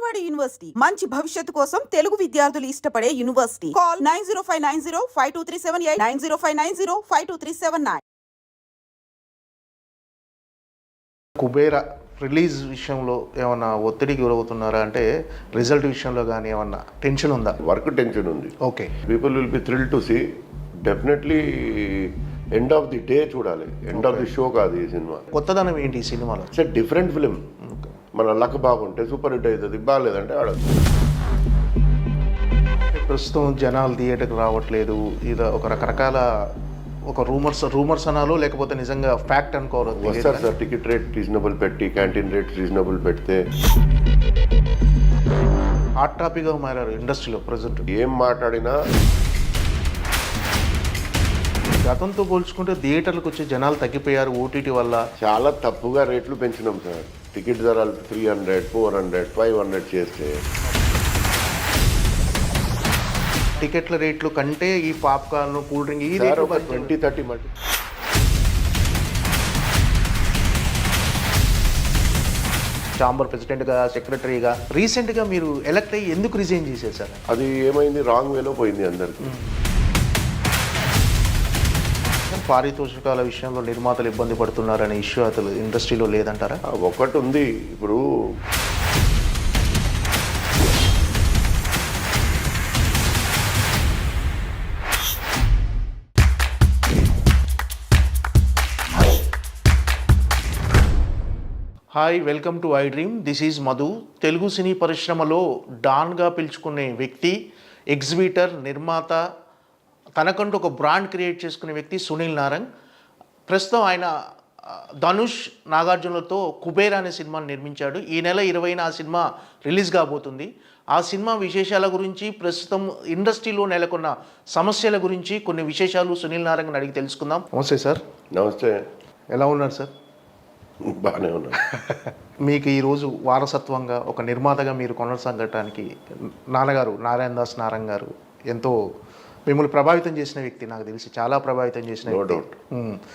బాలబడి యూనివర్సిటీ మంచి భవిష్యత్తు కోసం తెలుగు విద్యార్థులు ఇష్టపడే యూనివర్సిటీ. కాల్ 9059052378 9059052379. కుబేరా రిలీజ్ విషయంలో ఏమన్నా ఒత్తిడికి గురవుతున్నారా? అంటే రిజల్ట్ విషయంలో కానీ ఏమన్నా టెన్షన్ ఉందా? వర్క్ టెన్షన్ ఉంది. Okay, people will be thrill to see. Definitely end of the day చూడాలి, ఎండ్ ఆఫ్ ది షో కాదు ఈ సినిమా. కొత్తదనం ఏంటి ఈ సినిమాలో? It's a different film. మన లక్ బాగుంటే సూపర్ హిట్ అవుతుంది, బాగాలేదంటే ఆడదు. ప్రస్తుతం జనాలు థియేటర్కి రావట్లేదు, ఇది ఒక రకరకాల ఒక రూమర్స్ అనాలో లేకపోతే నిజంగా ఫ్యాక్ట్ అనుకోవాలి. వస్తారు సార్, టికెట్ రేట్ రీజనబుల్ పెట్టి, క్యాంటీన్ రేట్ రీజనబుల్ పెడితే. హాట్ టాపిక్గా మారారు ఇండస్ట్రీలో ప్రజెంట్. ఏం మాట్లాడినా గతంతో పోల్చుకుంటే థియేటర్లకు వచ్చే జనాలు తగ్గిపోయారు ఓటీటీ వల్ల. చాలా తప్పుగా రేట్లు పెంచినాం సార్. టికెట్ ధరలు 300, 400, 500 చేస్తే టికెట్ల రేట్లు కంటే ఈ పాప్కార్న్, కూల్ డ్రింక్ ఈ రేట్లు 20-30 మళ్ళీ. ఛాంబర్ ప్రెసిడెంట్గా, సెక్రటరీగా రీసెంట్గా మీరు ఎలక్ట్ అయ్యి ఎందుకు రిజైన్ చేసేసారు? అది ఏమైంది, రాంగ్ వేలో పోయింది అందరికి. పారితోషికాల విషయంలో నిర్మాతలు ఇబ్బంది పడుతున్నారనే ఇష్యూ అసలు ఇండస్ట్రీలో లేదంటారా? ఒకటి ఉంది ఇప్పుడు. Hi, welcome to iDream. This is Madhu. Telugu సినీ పరిశ్రమలో డాన్గా పిలుచుకునే వ్యక్తి, ఎగ్జిబిటర్, నిర్మాత, తనకంటూ ఒక బ్రాండ్ క్రియేట్ చేసుకునే వ్యక్తి సునీల్ నారంగ్. ప్రస్తుతం ఆయన ధనుష్, నాగార్జునలతో కుబేరా అనే సినిమాను నిర్మించాడు. ఈ నెల 20న ఆ సినిమా రిలీజ్ కాబోతుంది. ఆ సినిమా విశేషాల గురించి, ప్రస్తుతం ఇండస్ట్రీలో నెలకొన్న సమస్యల గురించి కొన్ని విశేషాలు సునీల్ నారంగ్ని అడిగి తెలుసుకుందాం. నమస్తే సార్. నమస్తే. ఎలా ఉన్నారు సార్? బాగానే ఉన్నాను. మీకు ఈరోజు వారసత్వంగా ఒక నిర్మాతగా మీరు కొనసాగటానికి నాన్నగారు నారాయణ దాస్ నారంగ్ గారు ఎంతో మిమ్మల్ని ప్రభావితం చేసిన వ్యక్తి, నాకు తెలిసి చాలా ప్రభావితం చేసిన వ్యక్తి.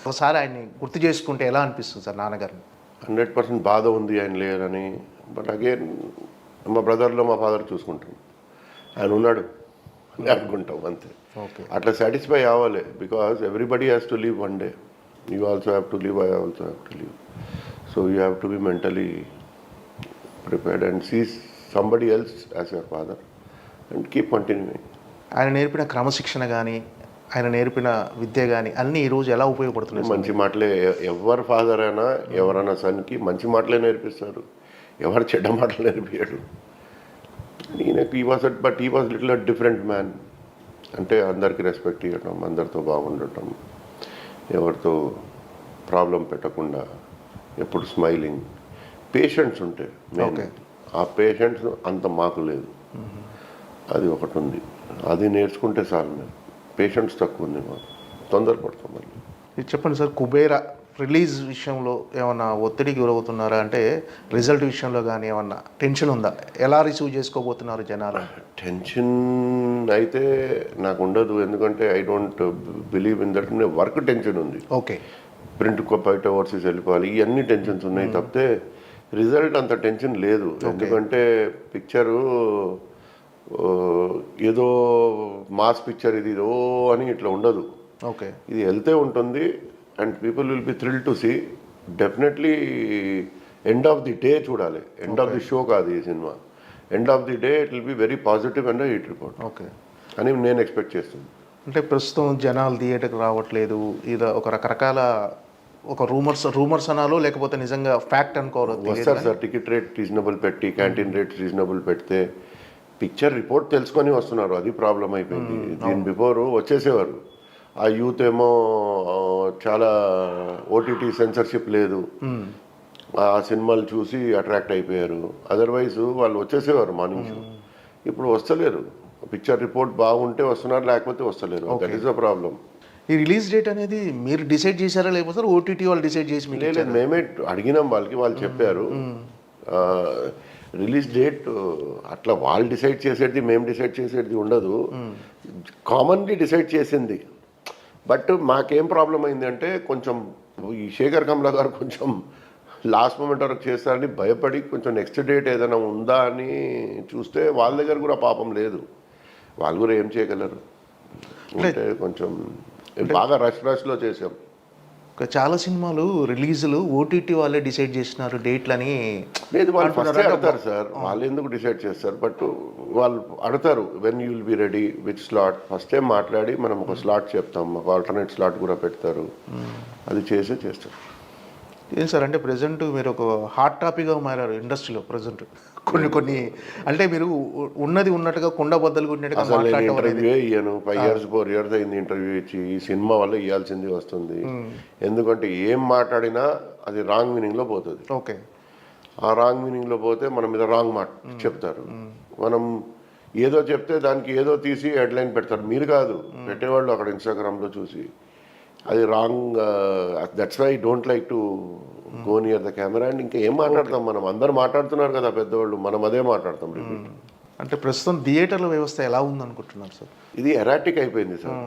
ఒకసారి ఆయన్ని గుర్తు చేసుకుంటే ఎలా అనిపిస్తుంది సార్ నాన్నగారిని? 100% బాధ ఉంది ఆయన లేరని. బట్ అగైన్ మా బ్రదర్లో మా ఫాదర్ చూసుకుంటాం, ఆయన ఉన్నాడు అని అనుకుంటాం అంతే. ఓకే, అట్లా సాటిస్ఫై అవ్వాలి. Because everybody has to live one day. You also have to live, I also have to live. So you have to be mentally prepared and see somebody else as your father and keep continuing. ఆయన నేర్పిన క్రమశిక్షణ కానీ, ఆయన నేర్పిన విద్య కానీ అన్నీ ఈరోజు ఎలా ఉపయోగపడుతున్నాయి? మంచి మాటలే. ఎవరు ఫాదర్ అయినా ఎవరైనా సన్కి మంచి మాటలే నేర్పిస్తారు, ఎవరు చెడ్డ మాటలు నేర్పించాడు. ఈయనకి ఈ వాజ్ లిటిల్ డిఫరెంట్ మ్యాన్. అంటే అందరికీ రెస్పెక్ట్ ఇవ్వటం, అందరితో బాగుండటం, ఎవరితో ప్రాబ్లం పెట్టకుండా, ఎప్పుడు స్మైలింగ్, పేషెంట్స్ ఉంటే. ఆ పేషెంట్స్ అంత మాకు లేదు, అది ఒకటి ఉంది. అది నేర్చుకుంటే చాలు. మేము పేషెంట్స్ తక్కువ ఉంది, మాకు తొందరపడతాం. మళ్ళీ ఇది చెప్పండి సార్, కుబేరా రిలీజ్ విషయంలో ఏమన్నా ఒత్తిడికి గురవుతున్నారా? అంటే రిజల్ట్ విషయంలో కానీ ఏమన్నా టెన్షన్ ఉందా? ఎలా రిసీవ్ చేసుకోబోతున్నారు జనాలు? టెన్షన్ అయితే నాకు ఉండదు, ఎందుకంటే I don't believe in that. Work tension ఉంది. ఓకే, ప్రింట్ బయట ఓవర్సీస్ వెళ్ళిపోవాలి, ఇవన్నీ టెన్షన్స్ ఉన్నాయి తప్పితే రిజల్ట్ అంత టెన్షన్ లేదు. ఎందుకంటే పిక్చరు ఏదో మాస్ పిక్చర్ ఇది ఓ అని ఇట్లా ఉండదు. ఓకే, ఇది వెళ్తే ఉంటుంది and people will be thrill to see. Definitely end of the day చూడాలి, ఎండ్ ఆఫ్ ది షో కాదు ఈ cinema. End of the day it will be very positive and hit report. Okay అని నేను expect చేస్తున్నాను. అంటే ప్రస్తుతం జనాలు థియేటర్కి రావట్లేదు, ఇది ఒక రకరకాల ఒక రూమర్స్ అనాలో లేకపోతే నిజంగా ఫ్యాక్ట్ అనుకోవాలి. వస్తారు సార్, టికెట్ రేట్ రీజనబుల్ పెట్టి, క్యాంటీన్ రేట్ రీజనబుల్ పెడితే పిక్చర్ రిపోర్ట్ తెలుసుకొని వస్తున్నారు. అది ప్రాబ్లం అయిపోయింది. దీని బిఫోర్ వచ్చేసేవారు. ఆ యూత్ ఏమో చాలా ఓటీటీ సెన్సర్షిప్ లేదు, ఆ సినిమాలు చూసి అట్రాక్ట్ అయిపోయారు. అదర్వైజ్ వాళ్ళు వచ్చేసేవారు మార్నింగ్ షో. ఇప్పుడు వస్తలేరు. పిక్చర్ రిపోర్ట్ బాగుంటే వస్తున్నారు, లేకపోతే వస్తలేరు. That is the problem. ఈ రిలీజ్ డేట్ అనేది మీరు డిసైడ్ చేశారా లేకపోతే ఓటీటీ వాళ్ళు డిసైడ్ చేసి? లేదు, మేమే అడిగినాం వాళ్ళకి, వాళ్ళు చెప్పారు. రిలీజ్ డేట్ అట్లా వాళ్ళు డిసైడ్ చేసేది, మేము డిసైడ్ చేసేది ఉండదు. కామన్లీ డిసైడ్ చేసింది. బట్ మాకేం ప్రాబ్లం అయింది అంటే, కొంచెం ఈ శేఖర్ కమలా గారు కొంచెం లాస్ట్ మూమెంట్ వరకు చేస్తారని భయపడి కొంచెం నెక్స్ట్ డేట్ ఏదైనా ఉందా అని చూస్తే వాళ్ళ దగ్గర కూడా పాపం లేదు, వాళ్ళు కూడా ఏం చేయగలరు. అంటే కొంచెం బాగా రష్లో చేసాం. చాలా సినిమాలు రిలీజులు ఓటీటీ వాళ్ళే డిసైడ్ చేసినారు డేట్లని. లేదు, వాళ్ళు ఫస్ట్ అడతారు సార్, వాళ్ళు ఎందుకు డిసైడ్ చేస్తారు, బట్ వాళ్ళు అడతారు when you will be ready which slot, first time మాట్లాడి మనం ఒక స్లాట్ చెప్తాం, ఒక ఆల్టర్నేట్ స్లాట్ కూడా పెడతారు, అది చేస్తారు. ఏం సార్ అంటే ప్రజెంట్ మీరు ఒక హాట్ టాపిక్గా మారారు ఇండస్ట్రీలో ప్రజెంట్. కొన్ని అంటే మీరు ఉన్నది ఉన్నట్టుగా కుండ బద్దలు కొట్టినట్టుగా మాట్లాడటం. ఇంటర్వ్యూ ఇయ్యను, 5 years 4 years అయింది ఇంటర్వ్యూ ఇచ్చి, ఈ సినిమా వల్ల ఇవ్వాల్సింది వస్తుంది. ఎందుకంటే ఏం మాట్లాడినా అది రాంగ్ మీనింగ్లో పోతుంది. ఓకే, ఆ రాంగ్ మీనింగ్లో పోతే మన మీద రాంగ్ మాట చెప్తారు. మనం ఏదో చెప్తే దానికి ఏదో తీసి హెడ్లైన్ పెడతారు. మీరు కాదు పెట్టేవాళ్ళు అక్కడ ఇన్స్టాగ్రామ్లో చూసి, అది wrong. That's why don't like to go near the camera. And ఇంకా ఏం మాట్లాడతాం, మనం అందరు మాట్లాడుతున్నారు కదా పెద్దవాళ్ళు, మనం అదే మాట్లాడతాం. అంటే ప్రస్తుతం థియేటర్ల వ్యవస్థ ఎలా ఉందనుకుంటున్నారు సార్? ఇది ఎరాటిక్ అయిపోయింది సార్.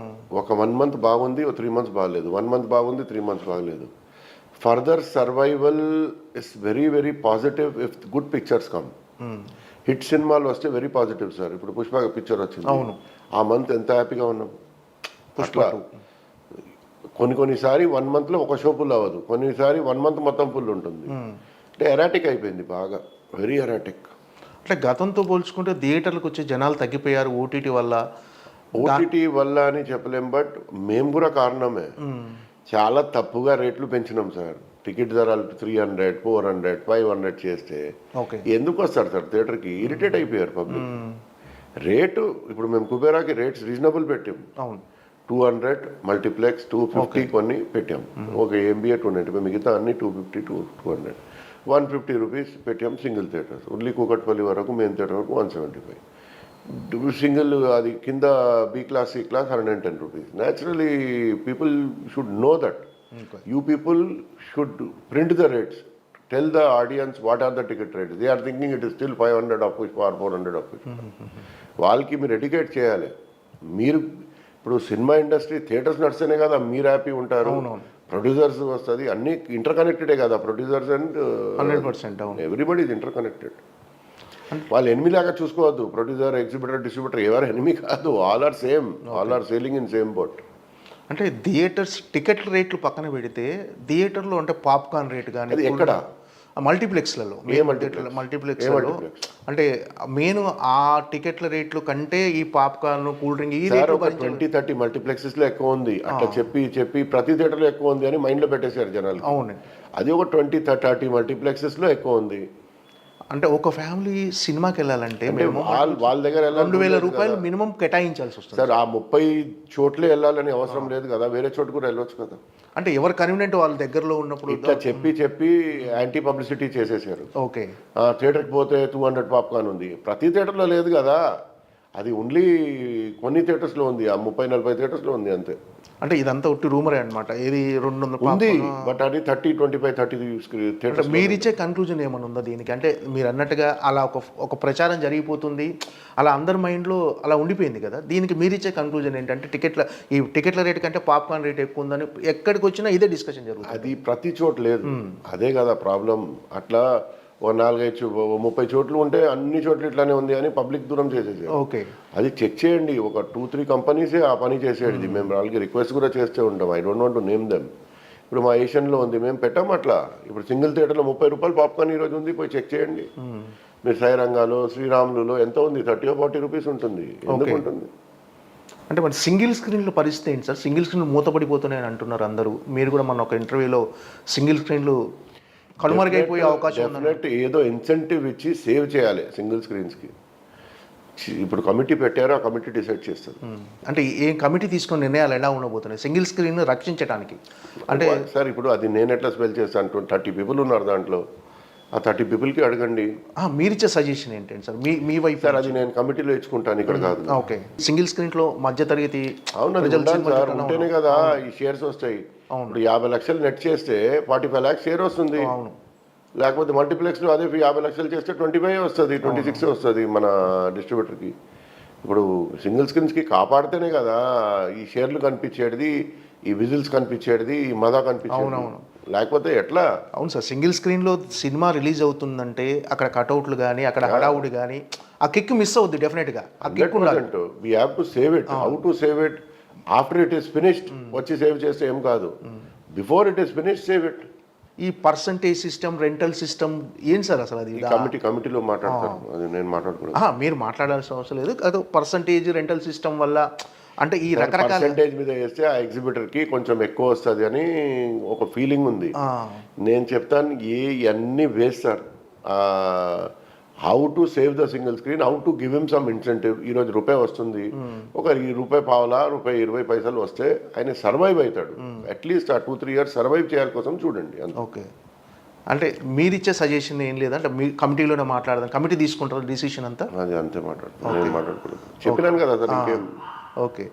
ఒక 1 month బాగుంది, ఒక 3 months బాగలేదు, 1 month బాగుంది, 3 months బాగలేదు. Further survival is very very positive if good pictures come. Hit సినిమాలు వస్తే వెరీ పాజిటివ్ సార్. ఇప్పుడు పుష్ప పిక్చర్ వచ్చింది, అవును, ఆ మంత్ ఎంత హ్యాపీగా ఉన్నాం. పుష్ప కొన్నిసారి 1 monthలో ఒక షో ఫుల్ అవ్వదు, కొన్నిసారి 1 month మొత్తం ఫుల్ ఉంటుంది. అంటే ఎరాటిక్ అయిపోయింది బాగా, వెరీ ఎరాటిక్. అంటే గతంతో పోల్చుకుంటే థియేటర్లకు వచ్చే జనాలు తగ్గిపోయారు ఓటీటీ వల్ల. ఓటీటీ వల్ల అని చెప్పలేం, బట్ మేము కూడా కారణమే. చాలా తప్పుగా రేట్లు పెంచినాం సార్. టికెట్ ధరలు 300, 400, 500 చేస్తే ఎందుకు వస్తారు సార్ థియేటర్కి? ఇరిటేట్ అయిపోయారు పబ్లిక్. రేటు ఇప్పుడు మేము కుబేరాకి రేట్స్ రీజనబుల్ పెట్టాం. అవును, 200 మల్టీప్లెక్స్, 250 కొన్ని పెట్టాం. ఒక ఎంబీఏ 295, మిగతా అన్ని 250, 200, 150 రూపీస్ పెట్టాం సింగిల్ థియేటర్స్. ఓన్లీ కూకట్పల్లి వరకు మెయిన్ థియేటర్ వరకు 175. సింగిల్ అది కింద B class, C class 110 rupees. Naturally people should know that. You people should print the rates, tell the audience what are the ticket rates. They are thinking it is still 500 of Pushpa or 400 of Pushpa. వాళ్ళకి మీరు educate చేయాలి. మీరు ఇప్పుడు cinema industry theatres నడిస్తేనే కదా మీరు happy ఉంటారు, producers వస్తుంది, అన్ని ఇంటర్ కనెక్టెడే కదా. Producers and 100% everybody is interconnected. వాళ్ళు ఎనిమి లాగా చూసుకోవద్దు. ప్రొడ్యూసర్, ఎగ్జిబిటర్, డిస్ట్రిబ్యూటర్ ఎవరు ఎనిమి కాదు. All are same, all are sailing in same boat. అంటే థియేటర్స్ టికెట్ల రేట్లు పక్కన పెడితే థియేటర్లో అంటే పాప్కార్న్ రేట్ కానీ అది ఎక్కడ మల్టీప్లెక్స్లలో మల్టీప్లెక్స్లలో అంటే మెయిన్ ఆ టికెట్ల రేట్లు కంటే ఈ పాప్కార్న్, కూల్ డ్రింక్ ఈ రేట్లు 20-30 మల్టీప్లెక్సెస్లో ఎక్కువ ఉంది. అట్లా చెప్పి ప్రతి థియేటర్లో ఎక్కువ ఉంది అని మైండ్లో పెట్టేశారు జనాలు. అవును, అది ఒక 20-30 మల్టీప్లెక్సెస్లో ఎక్కువ ఉంది. అంటే ఒక ఫ్యామిలీ సినిమాకి వెళ్ళాలంటే మేము వాళ్ళ దగ్గర 2000 రూపాయలు మినిమం కేటాయించాల్సి వస్తుంది సార్. ఆ 30 చోట్లే వెళ్ళాలని అవసరం లేదు కదా, వేరే చోటు కూడా వెళ్ళొచ్చు కదా. అంటే ఎవరు కన్వీనియంట్ వాళ్ళ దగ్గరలో ఉన్నప్పుడు ఇట్లా చెప్పి యాంటీ పబ్లిసిటీ చేసేసారు. ఓకే, థియేటర్కి పోతే 200 పాప్కార్న్ ఉంది, ప్రతి థియేటర్లో లేదు కదా. అది ఓన్లీ కొన్ని థియేటర్స్లో ఉంది, ఆ 30-40 థియేటర్స్లో ఉంది అంతే. అంటే ఇదంతా ఒట్టి రూమరే అనమాట. ఇది 200 ఉంది, బట్ అది 30-25-30 థియేటర్స్. మీరు ఇచ్చే కన్క్లూజన్ ఏమైనా ఉందా దీనికి? అంటే మీరు అన్నట్టుగా అలా ఒక ప్రచారం జరిగిపోతుంది, అలా అందరి మైండ్లో అలా ఉండిపోయింది కదా. దీనికి మీరు ఇచ్చే కన్క్లూజన్ ఏంటంటే ఈ టికెట్ల రేట్ కంటే పాప్కార్న్ రేట్ ఎక్కువ ఉందని ఎక్కడికి వచ్చినా ఇదే డిస్కషన్ జరుగుతుంది. అది ప్రతి చోట లేదు, అదే కదా ప్రాబ్లం. అట్లా ఓ 4-5-30 చోట్లు ఉంటే అన్ని చోట్ల ఇట్లానే ఉంది అని పబ్లిక్ దూరం చేసేసారు. ఓకే, అది చెక్ చేయండి. ఒక 2-3 కంపెనీసే ఆ పని చేసేది. మేము వాళ్ళకి రిక్వెస్ట్ కూడా చేస్తూ ఉంటాం. I don't want to name them. ఇప్పుడు మా ఏషియన్లో ఉంది, మేము పెట్టాం అట్లా. ఇప్పుడు సింగిల్ థియేటర్లో 30 రూపాయలు పాప్కార్న్ ఈరోజు ఉంది, పోయి చెక్ చేయండి. మీరు సాయిరంగాలో, శ్రీరాములులో ఎంత ఉంది? 30-40 రూపీస్ ఉంటుంది. ఎందుకు ఉంటుంది? అంటే మరి సింగిల్ స్క్రీన్లో పరిస్థితి ఏంటి సార్? సింగిల్ స్క్రీన్లు మూతపడిపోతున్నాయని అంటున్నారు అందరూ. మీరు కూడా మన ఒక ఇంటర్వ్యూలో సింగిల్ స్క్రీన్లు కనుమరుగైపోయే అవకాశం డెఫినెట్ ఏదో ఇన్సెంటివ్ ఇచ్చి సేవ్ చేయాలి సింగిల్ స్క్రీన్స్కి. ఇప్పుడు కమిటీ పెట్టారు, ఆ కమిటీ డిసైడ్ చేస్తారు. అంటే ఏ కమిటీ తీసుకున్న నిర్ణయాలు ఎలా ఉండబోతున్నాయి సింగిల్ స్క్రీన్ రక్షించడానికి? అంటే సార్ ఇప్పుడు అది నేను ఎట్లా స్పెల్ చేస్తాను? 30 పీపుల్ ఉన్నారు దాంట్లో, ఆ 30 పీపుల్కి అడగండి. మీరిచ్చే సజెషన్ ఏంటండి సార్ మీ వైపు? సార్ అది నేను కమిటీలో ఇచ్చుకుంటాను, ఇక్కడ కాదు. ఓకే, సింగిల్ స్క్రీన్లో మధ్యతరగతి ఉంటేనే కదా ఈ షేర్స్ వస్తాయి. ఇప్పుడు 50 లక్షలు నెట్ చేస్తే 45 lakhs షేర్ వస్తుంది. అవును, లేకపోతే మల్టీప్లెక్స్లో అదే 50 లక్షలు చేస్తే 25 వస్తుంది, 26 వస్తుంది మన డిస్ట్రిబ్యూటర్కి. ఇప్పుడు సింగిల్ స్క్రీన్స్కి కాపాడితేనే కదా ఈ షేర్లు కనిపించేది, ఈ విజిల్స్ కనిపించేది, ఈ మదా కనిపించేది. లేకపోతే ఎట్లా? అవును సార్, సింగిల్ స్క్రీన్లో సినిమా రిలీజ్ అవుతుందంటే అక్కడ కటౌట్లు కానీ అక్కడ హడావుడి కానీ ఆ కిక్ మిస్ అవుద్ది డెఫినెట్గా. ఆ కిక్ ఉండాలి. We have to save it. How to save it after it is finished వచ్చి సేవ్ చేస్తే ఏం కాదు. Before it is finished save it. ఈ పర్సంటేజ్ సిస్టమ్, రెంటల్ సిస్టమ్ ఏం సార్ అసలు అది? కమిటీలో మాట్లాడతారు, అది నేను మాట్లాడుకున్నాను. మీరు మాట్లాడాల్సిన అవసరం లేదు. అది పర్సంటేజ్, రెంటల్ సిస్టమ్ వల్ల అంటే ఈ రకరకాల పర్సంటేజ్ మీద వేస్తే ఆ ఎగ్జిబిటర్కి కొంచెం ఎక్కువ వస్తుంది అని ఒక ఫీలింగ్ ఉంది. నేను చెప్తాను అన్నీ వేస్తారు. How to save the single screen, how to give him some incentive. ఈరోజు రూపాయి వస్తుంది, ఒక రూపాయి పావలా, రూపాయి 20 పైసలు వస్తే ఆయన సర్వైవ్ అవుతాడు. అట్లీస్ట్ ఆ 2-3 years సర్వైవ్ చేయాలి కోసం చూడండి. ఓకే, అంటే మీరిచ్చే సజెషన్ ఏం లేదంటే మీ కమిటీలోనే మాట్లాడదాం, కమిటీ తీసుకుంటారు డిసిషన్ అంతా? అది అంతే మాట్లాడుతున్నాను, నేను మాట్లాడుతున్నాను. చెప్పినాను కదా అసలు ఇంకేం. ఓకే,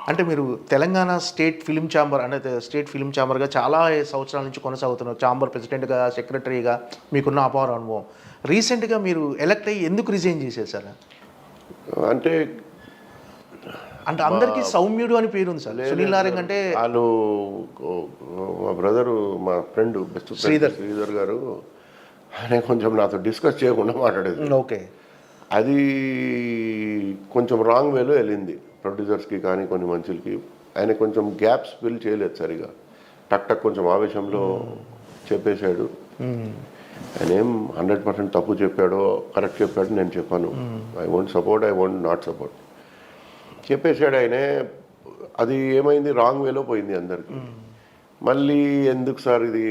అంటే మీరు తెలంగాణ స్టేట్ ఫిలిం ఛాంబర్ అంటే స్టేట్ ఫిలిం ఛాంబర్గా చాలా సంవత్సరాల నుంచి కొనసాగుతున్నారు. ఛాంబర్ ప్రెసిడెంట్గా, సెక్రటరీగా మీకున్న అపార అనుభవం. రీసెంట్గా మీరు ఎలక్ట్ అయ్యి ఎందుకు రిజైన్ చేసేసారు? అంటే అందరికీ సౌమ్యుడు అని పేరు ఉంది సార్. సునీల్ నారంగ్ అంటే వాళ్ళు మా బ్రదరు, మా ఫ్రెండ్ బెస్ట్ శ్రీధర్ గారు, ఆయన కొంచెం నాతో డిస్కస్ చేయకుండా మాట్లాడేది. ఓకే, అది కొంచెం రాంగ్ వేలో వెళ్ళింది ప్రొడ్యూసర్స్కి కానీ కొన్ని మనుషులకి. ఆయన కొంచెం గ్యాప్స్ ఫిల్ చేయలేదు సరిగా. టక్ కొంచెం ఆవేశంలో చెప్పేశాడు. ఆయన ఏం 100% తప్పు చెప్పాడో కరెక్ట్ చెప్పాడో నేను చెప్పాను. I won't support, I won't not support చెప్పేశాడు ఆయనే. అది ఏమైంది, రాంగ్ వేలో పోయింది అందరికీ. మళ్ళీ ఎందుకు సార్ ఇది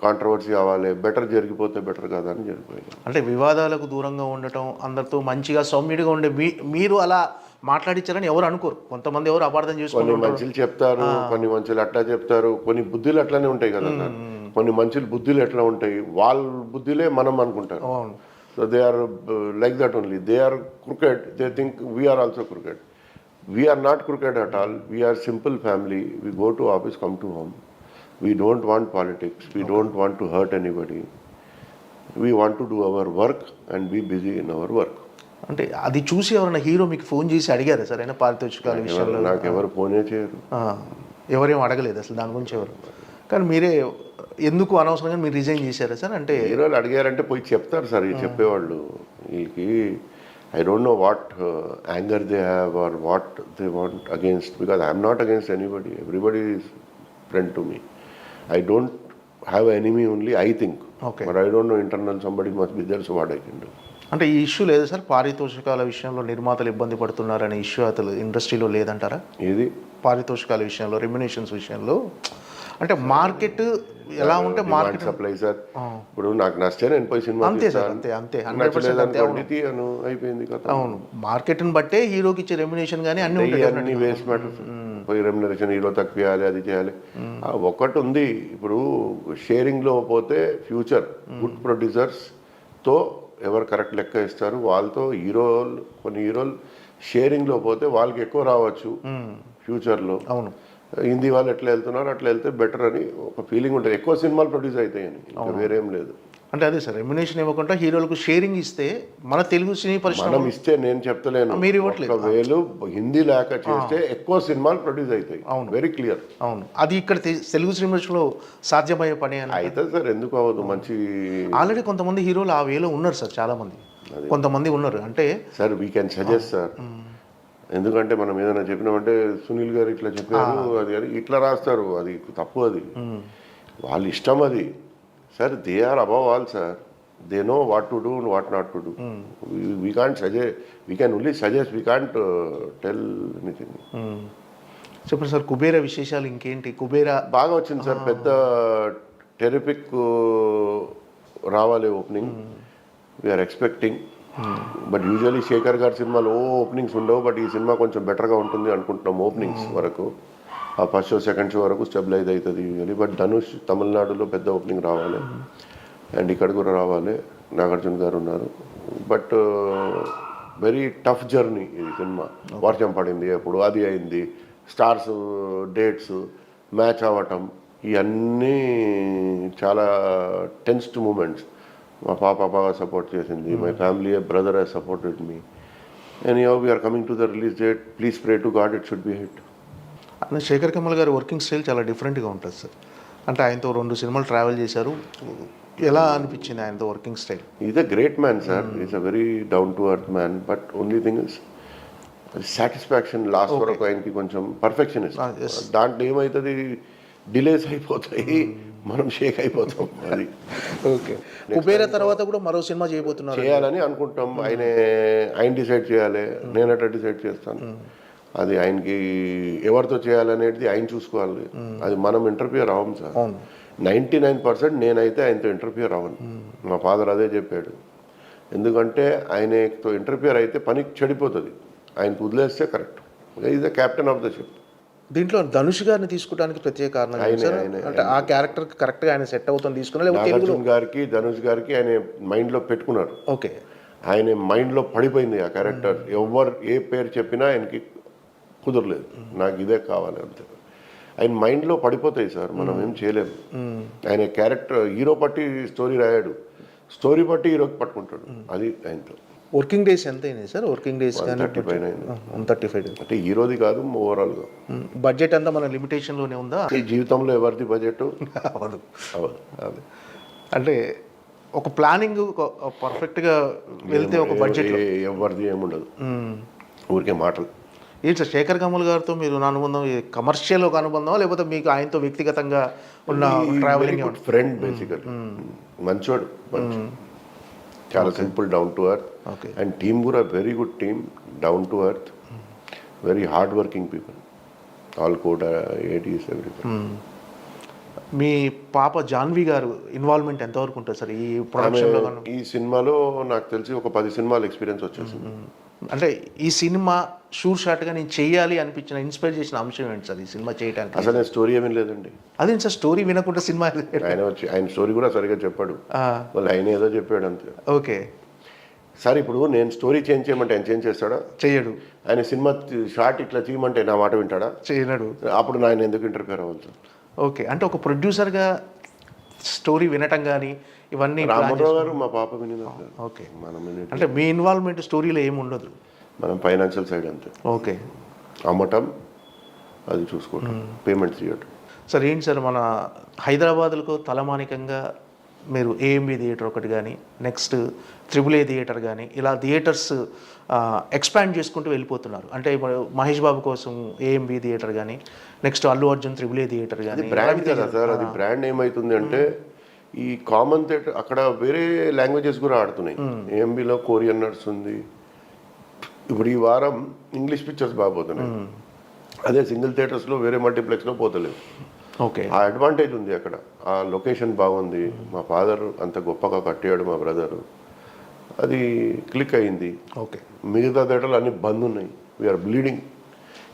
కాంట్రవర్సీ అవ్వాలి, బెటర్ జరిగిపోతే బెటర్ కదా అని జరిగిపోయింది. అంటే వివాదాలకు దూరంగా ఉండటం, అందరితో మంచిగా సౌమ్యుడిగా ఉండే మీరు అలా మాట్లాడించారని ఎవరు అనుకోరు. కొంతమంది ఎవరు అపార్థం చేసుకుని కొన్ని మంచులు చెప్తారు, కొన్ని మంచులు అట్లా చెప్తారు, కొన్ని బుద్ధులు అట్లానే ఉంటాయి కదా సార్. కొన్ని మంచులు బుద్ధులు ఎట్లా ఉంటాయి, వాళ్ళ బుద్ధులే మనం అనుకుంటారు. So they are like that only. They are cricket, they think we are also cricket. We are not cricket at all. We are simple family. We go to office, come to home. We don't want politics. We don't want to hurt anybody. We want to do our work and be busy in our work. అంటే అది చూసి ఎవరైనా hero మీకు phone చేసి అడిగారా sir అయినా పారితోషికాల విషయంలో? నాకు ఎవరు ఫోనే చేయరు, ఎవరేం అడగలేదు అసలు దాని గురించి ఎవరు. కానీ మీరే ఎందుకు అనవసరంగా మీరు రిజైన్ చేశారా సార్? అంటే హీరోలు అడిగారంటే పోయి చెప్తారు సార్. చెప్పేవాళ్ళు వీళ్ళకి I don't know what anger they have or what they want against, because I am not against anybody. Everybody is friend to me. I don't have enemy only, I think. Okay. But I don't know internal, somebody must be there, so what I can do. అంటే ఈ issue లేదు sir, పారితోషికాల విషయంలో నిర్మాతలు ఇబ్బంది పడుతున్నారనే issue అసలు ఇండస్ట్రీలో లేదంటారా? ఏది పారితోషికాల విషయంలో, రెమ్యునేషన్స్ విషయంలో? అంటే మార్కెట్ ఎలా ఉంటే మార్కెట్ సప్లై సార్. ఇప్పుడు నాకు నచ్చే నేను పోయి సినిమా అంతే సార్, అంతే అంతే 100% అయిపోయింది కదా. అవును, మార్కెట్ని బట్టే హీరోకి ఇచ్చే రెమ్యునేషన్ కానీ అన్ని అన్ని వేస్ట్ మ్యాటర్స్. పోయి రెమ్యునరేషన్ హీరో తక్కువ చేయాలి, అది చేయాలి. ఒకటి ఉంది, ఇప్పుడు షేరింగ్లో పోతే ఫ్యూచర్ గుడ్ ప్రొడ్యూసర్స్తో ఎవరు కరెక్ట్ లెక్క ఇస్తారు వాళ్ళతో హీరోలు, కొన్ని హీరోలు షేరింగ్లో పోతే వాళ్ళకి ఎక్కువ రావచ్చు ఫ్యూచర్లో. అవును, హిందీ వాళ్ళు ఎట్లా వెళ్తున్నారు అట్లా వెళ్తే బెటర్ అని ఒక ఫీలింగ్ ఉంటుంది. ఎక్కువ సినిమాలు ప్రొడ్యూస్ అవుతాయని, ఇంకా వేరేం లేదు. అంటే అదే సార్, రెమ్యునేషన్ ఇవ్వకుండా హీరోలకు షేరింగ్ ఇస్తే మన తెలుగు సినీ పరిశ్రమ మనం ఇస్తే నేను చెప్తలేను, మీరు ఇవ్వట్లేదు. ఒకవేళ హిందీ లేక చేస్తే ఎక్కువ సినిమాలు ప్రొడ్యూస్ అవుతాయి. అవును, వెరీ క్లియర్. అవును, అది ఇక్కడ తెలుగు సినిమాలో సాధ్యమయ్యే పని అని అయితే సార్ ఎందుకు అవ్వదు? మంచి ఆల్రెడీ కొంతమంది హీరోలు ఆ వేలో ఉన్నారు సార్, చాలా మంది, కొంతమంది ఉన్నారు. అంటే sir we can suggest sir. ఎందుకంటే మనం ఏదైనా చెప్పినామంటే సునీల్ గారు ఇట్లా చెప్పారు, అది అని ఇట్లా రాస్తారు, అది తప్పు. అది వాళ్ళ ఇష్టం అది sir. They are above all sir. They know what to do and what not to do. We can't suggest, we can only suggest, we can't tell anything. చెప్పండి సార్, కుబేరా విశేషాలు ఇంకేంటి? కుబేరా బాగా వచ్చింది సార్, పెద్ద టెరిఫిక్ రావాలి opening. We are expecting. But usually Shekhar గారి సినిమాలో openings ఉండవు, బట్ ఈ సినిమా కొంచెం బెటర్గా ఉంటుంది అనుకుంటున్నాం. ఓపెనింగ్స్ వరకు ఆ ఫస్ట్ షో సెకండ్ షో వరకు స్టెబిలైజ్ అవుతుంది యూజువల్లీ. బట్ ధనుష్ తమిళనాడులో పెద్ద ఓపెనింగ్ రావాలి, అండ్ ఇక్కడ కూడా రావాలి. నాగార్జున గారు ఉన్నారు. బట్ వెరీ టఫ్ జర్నీ ఇది సినిమా. వర్షం పడింది, ఎప్పుడు అది అయింది, స్టార్స్ డేట్స్ మ్యాచ్ అవ్వటం, ఇవన్నీ చాలా టెన్స్డ్ మూమెంట్స్. మా పాప బాగా సపోర్ట్ చేసింది, my family brother has supported me. And you we are coming to the release date. Please pray to God it should be hit. Shekhar Kamal గారి వర్కింగ్ స్టైల్ చాలా డిఫరెంట్గా ఉంటుంది సార్. అంటే ఆయనతో 2 సినిమాలు ట్రావెల్ చేశారు. ఎలా అనిపించింది ఆయనతో working style? Is a great man sir, is a very down to earth man. But only thing is satisfaction last వరకు ఆయనకి కొంచెం పర్ఫెక్షనిస్ట్. yes. దాంట్లో ఏమవుతుంది, డిలేస్ అయిపోతాయి, మనం షేక్ అయిపోతాం. అది ఓకే. కుబేర తర్వాత కూడా మరో సినిమా చేయబోతున్నారు. చేయాలని అనుకుంటాం. ఆయన డిసైడ్ చేయాలి, నేను అట్లా డిసైడ్ చేస్తాను. అది ఆయనకి ఎవరితో చేయాలనేది ఆయన చూసుకోవాలి. అది మనం ఇంటర్ఫియర్ అవ్వం సార్. 99% నేనైతే ఆయనతో ఇంటర్ఫియర్ అవ్వను. మా ఫాదర్ అదే చెప్పాడు. ఎందుకంటే ఆయనతో ఇంటర్ఫియర్ అయితే పని చెడిపోతుంది. ఆయనకు వదిలేస్తే correct. Is the captain of the ship. దీంట్లో ధనుష్ గారిని తీసుకోవడానికి ప్రత్యేక కారణం ఏంటి సార్? అంటే ఆ క్యారెక్టర్ కరెక్ట్గా ఆయన సెట్ అవుతుంది తీసుకున్నా, నాగార్జున గారికి ధనుష్ గారికి ఆయన మైండ్లో పెట్టుకున్నారు. ఓకే. ఆయన మైండ్లో పడిపోయింది ఆ క్యారెక్టర్. ఎవరు ఏ పేరు చెప్పినా ఆయనకి కుదరలేదు. నాకు ఇదే కావాలి అంతే. ఆయన మైండ్లో పడిపోతాయి సార్, మనం ఏం చేయలేము. ఆయన క్యారెక్టర్ హీరో పట్టి స్టోరీ రాయాడు, స్టోరీ పట్టి హీరోకి పట్టుకుంటాడు. అది ఆయనతో. వర్కింగ్ డేస్ ఎంత అయినాయి సార్? వర్కింగ్ డేస్ 35 అయింది. 135 అంటే హీరోది కాదు, ఓవరాల్గా. బడ్జెట్ అంతా మన లిమిటేషన్లోనే ఉందా? ఈ జీవితంలో ఎవరిది బడ్జెట్ అవదు. అవదు. అంటే ఒక ప్లానింగ్ పర్ఫెక్ట్గా వెళ్తే ఒక బడ్జెట్ ఎవరిది ఏముండదు, ఊరికే మాటలు. ఏంటి సార్ శేఖర్ కమల్ గారితో మీరు అనుబంధం కమర్షియల్ ఒక అనుబంధం, లేకపోతే మీకు ఆయనతో వ్యక్తిగతంగా ఉన్న ట్రావెలింగ్? ఫ్రెండ్ బేసికల్, మంచోడు, చాలా simple, down to earth. And team కూడా very good team, down to earth, very hard working people, all code 80s everything. మీ పాప జాన్వి గారు ఇన్వాల్వ్మెంట్ ఎంతవరకు ఉంటుంది సార్ ఈ ప్రొడక్షన్లో? ఈ సినిమాలో నాకు తెలిసి ఒక 10 సినిమాల ఎక్స్పీరియన్స్ వచ్చేసింది. అంటే ఈ సినిమా షూర్ షాట్గా నేను చెయ్యాలి అనిపించిన ఇన్స్పైర్ చేసిన అంశం ఏంటి సార్ ఈ సినిమా చేయడానికి? అసలు నేను స్టోరీ ఏమీ లేదండి. అదేంటి సార్ స్టోరీ వినకుండా సినిమా? ఆయన స్టోరీ కూడా సరిగా చెప్పాడు, వాళ్ళు ఆయన ఏదో చెప్పాడు అంతే. ఓకే సార్, ఇప్పుడు నేను స్టోరీ చేంజ్ చేయమంటే ఆయన చేంజ్ చేస్తాడా? చెయ్యడు. ఆయన సినిమా షార్ట్ ఇట్లా చేయమంటే నా మాట వింటాడా? చేయనడు. అప్పుడు ఆయన ఎందుకు ఇంటర్ఫియర్ అవ్వచ్చు? ఓకే. అంటే ఒక ప్రొడ్యూసర్గా స్టోరీ వినటం కానీ ఇవన్నీ రామారావు గారు మా పాప విని. ఓకే. అంటే మీ ఇన్వాల్వ్మెంట్ స్టోరీలో ఏమి ఉండదు, మనం ఫైనాన్షియల్ సైడ్ అంతే. ఓకే. అమ్మటం, అది చూసుకోవటం, పేమెంట్ చేయటం. సార్ ఏంటి సార్ మన హైదరాబాద్లో తలమానికంగా మీరు ఏఎంబి థియేటర్ ఒకటి కానీ, నెక్స్ట్ AAA థియేటర్ కానీ, ఇలా థియేటర్స్ ఎక్స్పాండ్ చేసుకుంటూ వెళ్ళిపోతున్నారు. అంటే ఇప్పుడు మహేష్ బాబు కోసం ఏఎంబి థియేటర్ కానీ, next Allu Arjun AAA theatre కానీ. బ్రాండ్ కదా సార్, అది బ్రాండ్ ఏమవుతుంది అంటే ఈ కామన్ థియేటర్ అక్కడ వేరే లాంగ్వేజెస్ కూడా ఆడుతున్నాయి. ఏఎంబిలో కొరియన్ నడుస్తుంది. ఇప్పుడు ఈ వారం ఇంగ్లీష్ పిక్చర్స్ బాగా పోతున్నాయి. అదే సింగిల్ థియేటర్స్లో వేరే మల్టీప్లెక్స్లో పోతలేవు. ఓకే. ఆ అడ్వాంటేజ్ ఉంది అక్కడ. ఆ లొకేషన్ బాగుంది, మా ఫాదర్ అంత గొప్పగా కట్టాడు, మా బ్రదరు, అది క్లిక్ అయింది. ఓకే. మిగతా థియేటర్లు అన్నీ బంద్ ఉన్నాయి, వీఆర్ బ్లీడింగ్.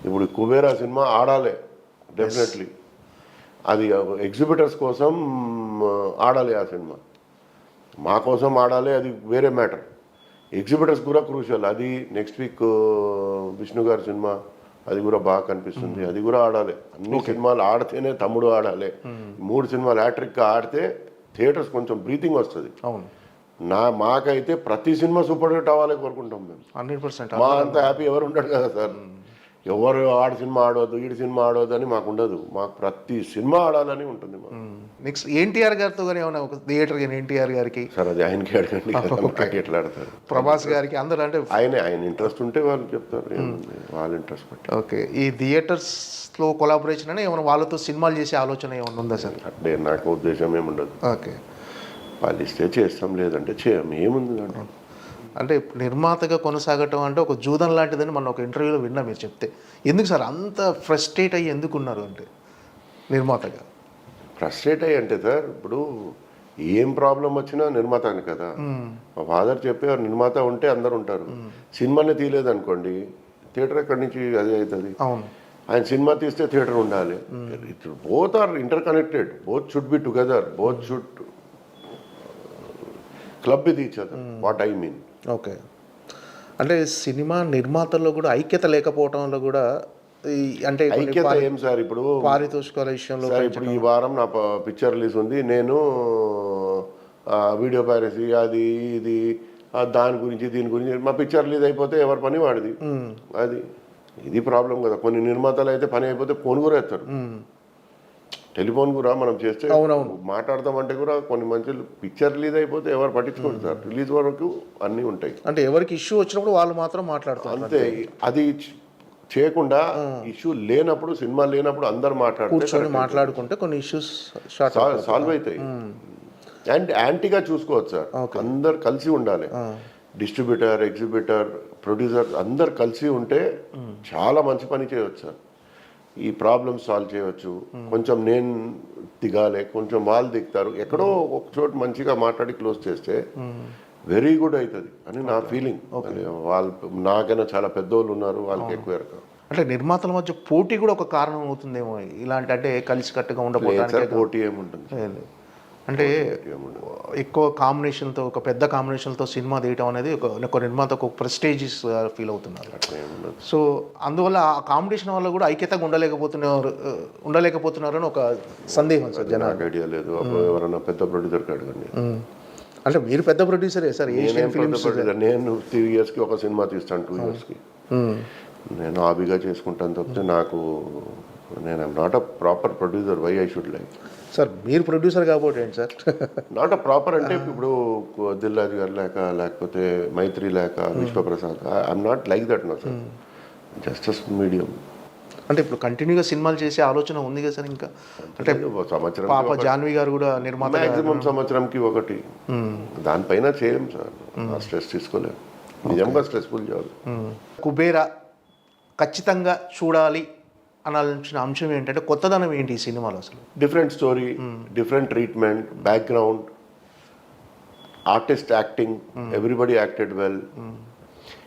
ఇప్పుడు కుబేరా సినిమా ఆడాలి డెఫినెట్లీ, అది ఎగ్జిబిటర్స్ కోసం ఆడాలి ఆ సినిమా, మా కోసం ఆడాలి, అది వేరే మ్యాటర్. ఎగ్జిబిటర్స్ కూడా క్రూషియల్. అది నెక్స్ట్ వీక్ విష్ణు గారి సినిమా, అది కూడా బాగా కనిపిస్తుంది, అది కూడా ఆడాలి. అన్ని సినిమాలు ఆడితేనే తమ్ముడు ఆడాలి. 3 సినిమాలు హ్యాట్రిక్గా ఆడితే థియేటర్స్ కొంచెం బ్రీతింగ్ వస్తుంది. అవును. మాకైతే ప్రతి సినిమా సూపర్ హిట్ అవ్వాలి కోరుకుంటాం మేము. 100%. మా అంత హ్యాపీ ఎవరు ఉంటాడు కదా సార్. ఎవరు ఆడి సినిమా ఆడవద్దు, ఈడి సినిమా ఆడవద్దు అని మాకు ఉండదు. మాకు ప్రతి సినిమా ఆడాలని ఉంటుంది మాకు. నెక్స్ట్ ఎన్టీఆర్ గారితో కానీ ఏమైనా ఒక థియేటర్ కానీ ఎన్టీఆర్ గారికి? సార్ అది ఆయనకి అడగండి, నాకు ఎట్లా ఆడతారు. ప్రభాస్ గారికి అందరూ అంటే ఆయన ఇంట్రెస్ట్ ఉంటే వాళ్ళు చెప్తారు, వాళ్ళ ఇంట్రెస్ట్ బట్టి. ఓకే. ఈ థియేటర్స్లో కొలాబరేషన్ అని ఏమైనా వాళ్ళతో సినిమాలు చేసే ఆలోచన ఏమైనా ఉందా సార్? అంటే నాకు ఉద్దేశం ఏముండదు. ఓకే. వాళ్ళు ఇస్తే చేస్తాం, లేదంటే చేయం, ఏముంది అంటే. అంటే నిర్మాతగా కొనసాగటం అంటే ఒక జూదం లాంటిదని మనం ఒక ఇంటర్వ్యూలో విన్నా మీరు చెప్తే. ఎందుకు సార్ అంత ఫ్రస్ట్రేట్ అయ్యి ఎందుకున్నారు అంటే నిర్మాతగా? ఫ్రస్ట్రేట్ అయ్యి అంటే సార్, ఇప్పుడు ఏం ప్రాబ్లం వచ్చినా నిర్మాత అని కదా. మా ఫాదర్ చెప్పేవారు, నిర్మాత ఉంటే అందరు ఉంటారు. సినిమానే తీయలేదు అనుకోండి, థియేటర్ ఎక్కడి నుంచి అదే అవుతుంది. అవును. ఆయన సినిమా తీస్తే థియేటర్ ఉండాలి. Both are inter connected, both should be together, both should club with each other, what I mean. Okay. అంటే సినిమా నిర్మాతల్లో కూడా ఐక్యత లేకపోవడంలో కూడా అంటే ఐక్యత ఏం సార్, ఇప్పుడు పారితోషికాల విషయంలో ఇప్పుడు ఈ వారం నా పిక్చర్ రిలీజ్ ఉంది, నేను వీడియో పైరసీ అది ఇది దాని గురించి దీని గురించి, మా పిక్చర్ రిలీజ్ అయిపోతే ఎవరి పని వాడిది. అది ఇది ప్రాబ్లం కదా. కొన్ని నిర్మాతలు అయితే పని అయిపోతే ఫోన్ కూడా ఎత్తారు. టెలిఫోన్ కూడా మనం చేస్తే అవునవును. మాట్లాడదామంటే కూడా కొన్ని మంచి పిక్చర్ రిలీజ్ అయిపోతే ఎవరు పట్టించుకోండి సార్, రిలీజ్ వరకు అన్నీ ఉంటాయి. అంటే ఎవరికి ఇష్యూ వచ్చినప్పుడు వాళ్ళు మాత్రం మాట్లాడుతారు, అంతే. అది చేయకుండా ఇష్యూ లేనప్పుడు, సినిమా లేనప్పుడు అందరు కూర్చొని మాట్లాడుకుంటే కొన్ని ఇష్యూస్ సాల్వ్ అవుతాయి. అండ్ యాంటీగా చూసుకోవచ్చు సార్, అందరు కలిసి ఉండాలి. డిస్ట్రిబ్యూటర్, ఎగ్జిబ్యూటర్, ప్రొడ్యూసర్ అందరు కలిసి ఉంటే చాలా మంచి పని చేయవచ్చు సార్. ఈ ప్రాబ్లమ్స్ సాల్వ్ చేయవచ్చు. కొంచెం నేను దిగాలి, కొంచెం వాళ్ళు దిగుతారు, ఎక్కడో ఒక చోటు మంచిగా మాట్లాడి క్లోజ్ చేస్తే వెరీ గుడ్ అవుతుంది అని నా ఫీలింగ్. వాళ్ళు నాకైనా చాలా పెద్దోళ్ళు ఉన్నారు, వాళ్ళకి ఎక్కువ ఎరక. అంటే నిర్మాతల మధ్య పోటీ కూడా ఒక కారణం అవుతుందేమో ఇలాంటి, అంటే కలిసికట్టుగా ఉండకపోవడానికి. పోటీ ఏముంటుంది, అంటే ఎక్కువ కాంబినేషన్తో, ఒక పెద్ద కాంబినేషన్తో సినిమా తీయటం అనేది ఒక నిర్మాతకు ఒక ప్రెస్టేజియస్ ఫీల్ అవుతున్నారు. సో అందువల్ల ఆ కాంపిటీషన్ వల్ల కూడా ఐక్యతగా ఉండలేకపోతున్నారు అని ఒక సందేహం సార్ జనాలకు. ఐడియా లేదు. ఎవరైనా పెద్ద ప్రొడ్యూసర్కి అడగండి. అంటే మీరు పెద్ద ప్రొడ్యూసరే సార్, ఏషియన్ ఫిల్మ్స్. నేను 3 yearsకి ఒక సినిమా తీస్తాను, 2 yearsకి. నేను హాబీగా చేసుకుంటాను తప్పితే నాకు, నేను I'm not a proper producer. Why I should like sir, మీరు ప్రొడ్యూసర్ కాబట్టి ఏంటి సార్? నాట్ అ ప్రాపర్ అంటే ఇప్పుడు దిల్ రాజు గారు లేకపోతే మైత్రి లేక Vishwaprasad, I'm not like that no sir, just medium. అంటే ఇప్పుడు కంటిన్యూగా సినిమాలు చేసే ఆలోచన ఉంది కదా సార్ ఇంకా? అంటే సంవత్సరం పాప జాన్వి గారు కూడా నిర్మాత, మాక్సిమం సంవత్సరంకి ఒకటి. దానిపైన చేయం సార్, స్ట్రెస్ తీసుకోలేము. నిజంగా స్ట్రెస్ఫుల్ జాబ్. కుబేరా ఖచ్చితంగా చూడాలి అనాల్సిన అంశం ఏంటంటే కొత్తదనం ఏంటి ఈ సినిమాలో అసలు? Different story, different treatment, background, artist acting, everybody acted well.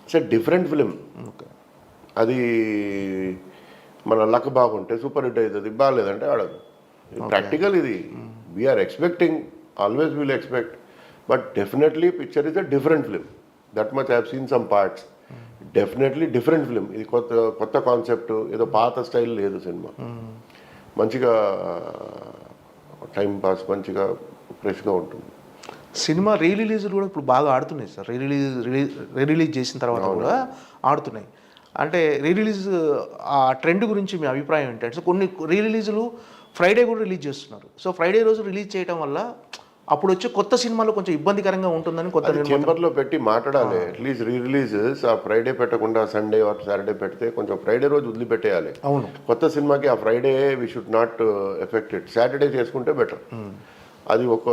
It's a different film. అది మన లక్ బాగుంటే సూపర్ హిట్ అవుతుంది, బాగాలేదంటే ఆడదు. ప్రాక్టికల్ ఇది. We are expecting, always will expect, but definitely picture is a different film. That much I have seen some parts. Definitely different film. ఇది కొత్త concept, ఏదో పాత స్టైల్ లేదు సినిమా. మంచిగా టైం పాస్, మంచిగా ఫ్రెష్గా ఉంటుంది. సినిమా రీ రిలీజ్లు కూడా ఇప్పుడు బాగా ఆడుతున్నాయి సార్. రీ రిలీజ్ చేసిన తర్వాత కూడా ఆడుతున్నాయి. అంటే రీ రిలీజ్ ఆ ట్రెండ్ గురించి మీ అభిప్రాయం ఏంటంటే, సో కొన్ని రీ రిలీజులు ఫ్రైడే కూడా రిలీజ్ చేస్తున్నారు. సో ఫ్రైడే రోజు రిలీజ్ చేయడం వల్ల అప్పుడు వచ్చే కొత్త సినిమాలో కొంచెం ఇబ్బందికరంగా ఉంటుందని కొత్త చెంబర్లో పెట్టి మాట్లాడాలి. అట్లీస్ట్ రీ రిలీజెస్ ఆ ఫ్రైడే పెట్టకుండా సండే ఆర్ సాటర్డే పెడితే కొంచెం ఫ్రైడే రోజు వదిలిపెట్టేయాలి. అవును, కొత్త సినిమాకి ఆ Friday we should not affected. Saturday చేసుకుంటే బెటర్. అది ఒక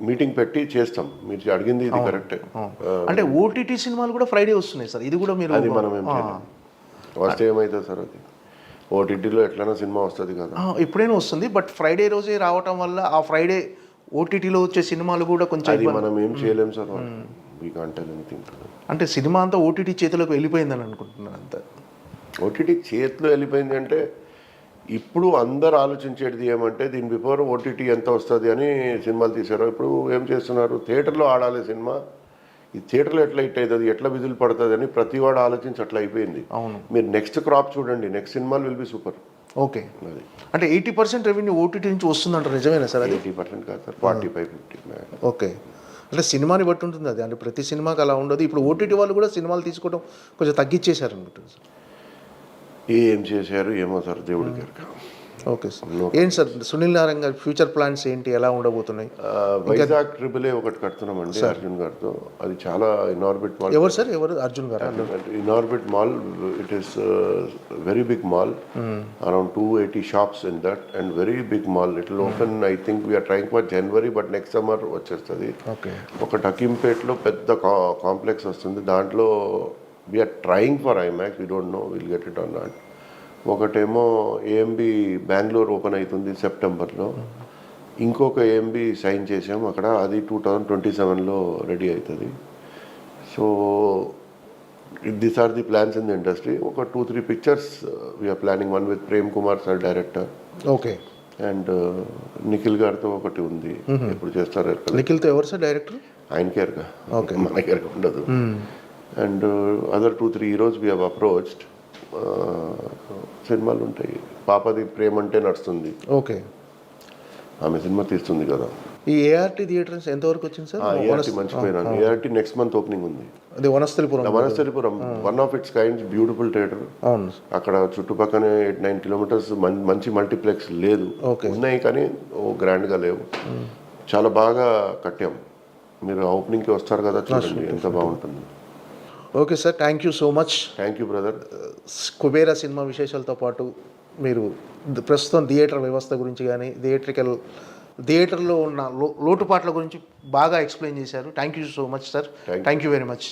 మీటింగ్ పెట్టి చేస్తాం. మీరు అడిగింది ఇది కరెక్టే. అంటే ఓటీటీ సినిమాలు కూడా ఫ్రైడే వస్తున్నాయి సార్, ఇది కూడా మీరు. అది మనం ఏం చేయలేం. వస్తే ఏమవుతుంది సార్, అది ఓటీటీలో ఎట్లైనా సినిమా వస్తుంది కదా, ఎప్పుడైనా వస్తుంది. బట్ ఫ్రైడే రోజే రావటం వల్ల ఆ ఫ్రైడే ఓటీటీలో వచ్చే సినిమాలు కూడా కొంచెం అది మనం ఏం చేయలేం sir. We can't tell anything. అంటే సినిమా అంతా ఓటీటీ చేతిలోకి వెళ్ళిపోయిందని అనుకుంటున్నాను అంతా. ఓటీటీ చేతిలో వెళ్ళిపోయింది అంటే ఇప్పుడు అందరు ఆలోచించేది ఏమంటే దీని బిఫోర్ ఓటీటీ ఎంత వస్తుంది అని సినిమాలు తీశారు. ఇప్పుడు ఏం చేస్తున్నారు, థియేటర్లో ఆడాలి సినిమా, ఈ థియేటర్లో ఎట్లా హిట్ అవుతుంది, ఎట్లా విధులు పడుతుంది అని ప్రతి వాడు ఆలోచించి అట్లా అయిపోయింది. అవును, మీరు నెక్స్ట్ క్రాప్ చూడండి, నెక్స్ట్ సినిమాలు విల్ బి సూపర్. ఓకే. అంటే 80% రెవెన్యూ ఓటీటీ నుంచి వస్తుందంటారు, నిజమేనా సార్? అది 80% కాదు సార్, 45-50. ఓకే. అంటే సినిమాని బట్టి ఉంటుంది అది. అంటే ప్రతి సినిమాకి అలా ఉండదు. ఇప్పుడు ఓటీటీ వాళ్ళు కూడా సినిమాలు తీసుకోవడం కొంచెం తగ్గించేశారు అనుకుంటుంది సార్. ఏం చేశారు ఏమో సార్, దేవుడికి ఎరక. Okay sir. ఏంటి సార్ సునీల్ నారాయణ గారి ఫ్యూచర్ ప్లాన్స్ ఏంటి, ఎలా ఉండబోతున్నాయి? వైజాగ్ ట్రిపుల్ ఏ ఒకటి కడుతున్నామండి అర్జున్ గారితో. అది చాలా ఇన్ఆర్బిట్ మాల్. ఎవరు సార్, ఎవరు? అర్జున్ గారు. Inorbit mall, it is very big mall, around 280 shops in that, and very big mall. It will open, I think we are trying for January, but next summer వచ్చేస్తుంది. Okay. ఒక టకీంపేట్లో పెద్ద complex వస్తుంది, దాంట్లో we are trying for IMAX. We don't know will get it or not. ఒకటేమో AMB Bengaluru open అవుతుంది సెప్టెంబర్లో. ఇంకొక ఏఎంబి సైన్ చేసాము అక్కడ, అది 2027లో రెడీ అవుతుంది. So these are the plans in the industry. ఒక 2-3 pictures we are planning. One with Prem Kumar sir director, okay, and Nikhil గారితో ఒకటి ఉంది. ఎప్పుడు చేస్తారు నిఖిల్తో? ఎవరు సార్ డైరెక్టర్? ఆయన కేర్గా, ఓకే, మన కేర్గా ఉండదు. And other 2-3 heroes we have approached. సినిమాలు ఉంటాయి. పాపది ప్రేమ అంటే నడుస్తుంది, ఓకే, ఆమె సినిమా తీస్తుంది కదా. ఈ ఏఆర్టీ థియేటర్స్ ఎంతవరకు వచ్చింది సార్? ఏఆర్టీ మర్చిపోయినాను. ఏఆర్టీ నెక్స్ట్ మంత్ ఓపెనింగ్ ఉంది. అది Vanasthalipuram. Vanasthalipuram one of its kind beautiful theatre. అవును. అక్కడ చుట్టుపక్కనే 8-9 కిలోమీటర్స్ మంచి మల్టీప్లెక్స్ లేదు, ఉన్నాయి కానీ గ్రాండ్గా లేవు. చాలా బాగా కట్టాం. మీరు ఓపెనింగ్కి వస్తారు కదా, చూడండి ఎంత బాగుంటుంది. Okay sir, thank you so much. Thank you brother. Kubera cinema విశేషాలతో పాటు మీరు ప్రస్తుతం థియేటర్ వ్యవస్థ గురించి కానీ థియేటర్లో ఉన్న లోటుపాట్ల గురించి బాగా ఎక్స్ప్లెయిన్ చేశారు. Thank you so much sir. Thank you very much.